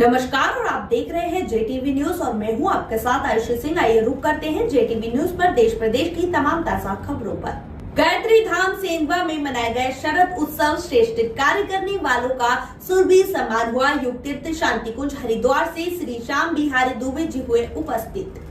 नमस्कार और आप देख रहे हैं जेटीवी न्यूज और मैं हूं आपके साथ आयुषी सिंह। आइए रुक करते हैं जेटीवी न्यूज पर देश प्रदेश की तमाम ताजा खबरों पर। गायत्री धाम सेंधवा में मनाए गए शरद उत्सव श्रेष्ठ कार्य करने वालों का सुरभि सम्मान हुआ। युग तीर्थ शांति कुंज हरिद्वार से श्री श्याम बिहारी दुबे जी हुए उपस्थित।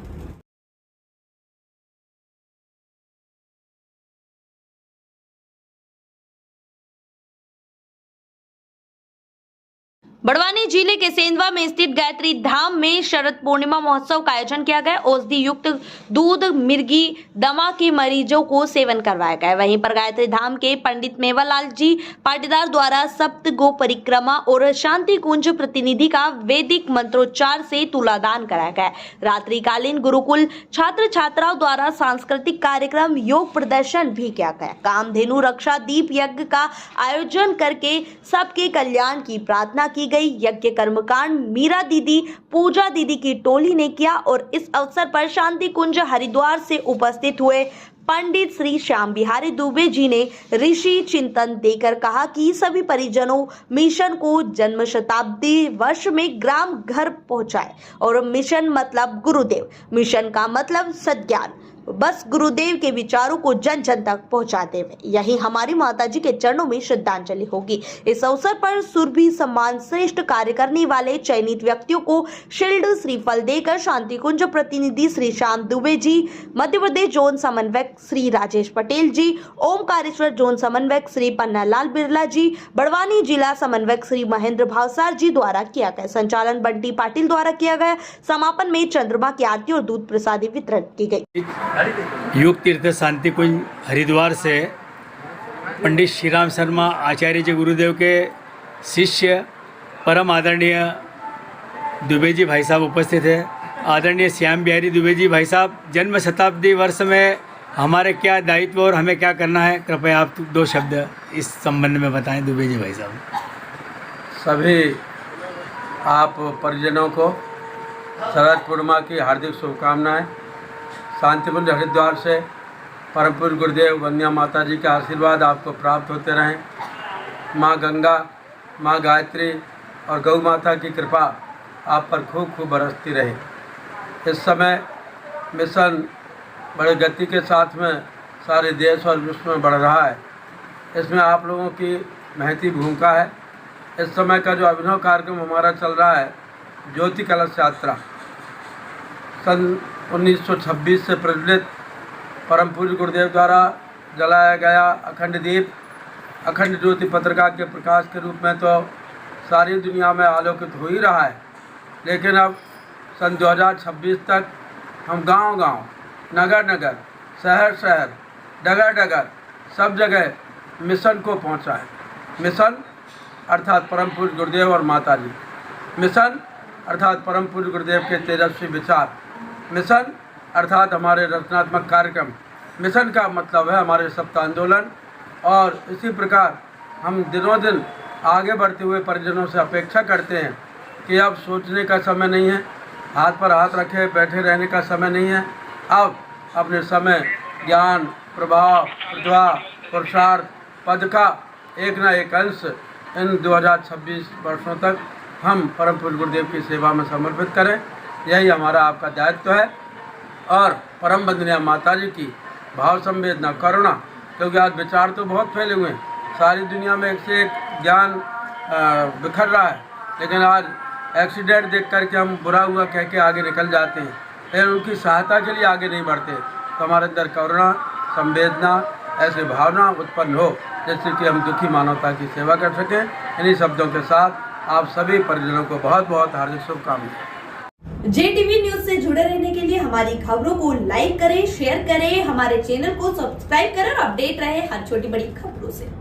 बड़वानी जिले के सेंधवा में स्थित गायत्री धाम में शरद पूर्णिमा महोत्सव का आयोजन किया गया। औषधि युक्त दूध, मिर्गी, दमा के मरीजों को सेवन करवाया गया। वहीं पर गायत्री धाम के पंडित मेवालाल जी पाटीदार द्वारा सप्त गो परिक्रमा और शांति कुंज प्रतिनिधि का वैदिक मंत्रोच्चार से तुलादान कराया गया। रात्रिकालीन गुरुकुल छात्र छात्राओं द्वारा सांस्कृतिक कार्यक्रम, योग प्रदर्शन भी किया गया। कामधेनु रक्षा दीप यज्ञ का आयोजन करके सबके कल्याण की प्रार्थना की गई। यज्ञ कर्मकांड मीरा दीदी, पूजा दीदी की टोली ने किया और इस अवसर पर शांति कुंज हरिद्वार से उपस्थित हुए पंडित श्री श्याम बिहारी दुबे जी ने ऋषि चिंतन देकर कहा कि सभी परिजनों मिशन को जन्म शताब्दी वर्ष में ग्राम घर पहुंचाए और मिशन मतलब गुरुदेव, मिशन का मतलब सज्ञान, बस गुरुदेव के विचारों को जन जन तक पहुंचाते हुए यही हमारी माताजी के चरणों में श्रद्धांजलि होगी। इस अवसर पर सुरभि सम्मान श्रेष्ठ कार्य करने वाले चयनित व्यक्तियों को शील्ड, श्रीफल देकर शांति कुंज प्रतिनिधि श्री श्याम दुबे जी, मध्य प्रदेश जोन समन्वयक श्री राजेश पटेल जी, ओमकारेश्वर जोन समन्वयक श्री पन्नालाल बिरला जी, बड़वानी जिला समन्वयक श्री महेंद्र भावसार जी द्वारा किया गया। संचालन बंटी पाटिल द्वारा किया गया। समापन में चंद्रमा की आरती और दूध प्रसादी वितरण की गई। युग तीर्थ शांति कुंज हरिद्वार से पंडित श्रीराम शर्मा आचार्य जी गुरुदेव के शिष्य परम आदरणीय दुबे जी भाई साहब उपस्थित है। आदरणीय श्याम बिहारी दुबे जी भाई साहब, जन्म शताब्दी वर्ष में हमारे क्या दायित्व और हमें क्या करना है, कृपया आप दो शब्द इस संबंध में बताएं दुबे जी भाई साहब। सभी आप परिजनों को शरद पूर्णिमा की हार्दिक शुभकामनाएं। शांतिकुंज हरिद्वार से परम पूज्य गुरुदेव वंदना माता जी का आशीर्वाद आपको प्राप्त होते रहें। माँ गंगा, माँ गायत्री और गौ माता की कृपा आप पर खूब खूब बरसती रहे। इस समय मिशन बड़े गति के साथ में सारे देश और विश्व में बढ़ रहा है। इसमें आप लोगों की महती भूमिका है। इस समय का जो अभिनव कार्यक्रम हमारा चल रहा है, ज्योति कलश यात्रा, सन 1926 से प्रज्वलित परम पूज्य गुरुदेव द्वारा जलाया गया अखंड दीप, अखंड ज्योति पत्रिका के प्रकाश के रूप में तो सारी दुनिया में आलोकित हो ही रहा है। लेकिन अब सन 2026 तक हम गांव-गांव, नगर-नगर, शहर-शहर, डगर-डगर सब जगह मिशन को पहुंचाएं। मिशन अर्थात परम पूज्य गुरुदेव और माता जी, मिशन अर्थात परम पूज्य गुरुदेव के तेजस्वी विचार, मिशन अर्थात हमारे रचनात्मक कार्यक्रम। मिशन का मतलब है हमारे सप्ताह आंदोलन। और इसी प्रकार हम दिनों दिन आगे बढ़ते हुए परिजनों से अपेक्षा करते हैं कि अब सोचने का समय नहीं है, हाथ पर हाथ रखे बैठे रहने का समय नहीं है। अब अपने समय, ज्ञान, प्रभाव, प्रतिभा, पुरुषार्थ, पद का एक न एक अंश इन 2026 वर्षों तक हम परम पूज्य गुरुदेव की सेवा में समर्पित करें। यही हमारा आपका दायित्व है। और परम वंदनीय माता जी की भाव संवेदना, करुणा, क्योंकि आज विचार तो बहुत फैले हुए हैं, सारी दुनिया में एक से एक ज्ञान बिखर रहा है, लेकिन आज एक्सीडेंट देख करके हम बुरा हुआ कह के आगे निकल जाते हैं, लेकिन उनकी सहायता के लिए आगे नहीं बढ़ते। तो हमारे अंदर करुणा, संवेदना, ऐसी भावना उत्पन्न हो जिससे कि हम दुखी मानवता की सेवा कर सकें। इन्हीं शब्दों के साथ आप सभी परिजनों को बहुत बहुत हार्दिक शुभकामनाएं। जेटीवी न्यूज से जुड़े रहने के लिए हमारी खबरों को लाइक करें, शेयर करें, हमारे चैनल को सब्सक्राइब करें और अपडेट रहे हर छोटी बड़ी खबरों से।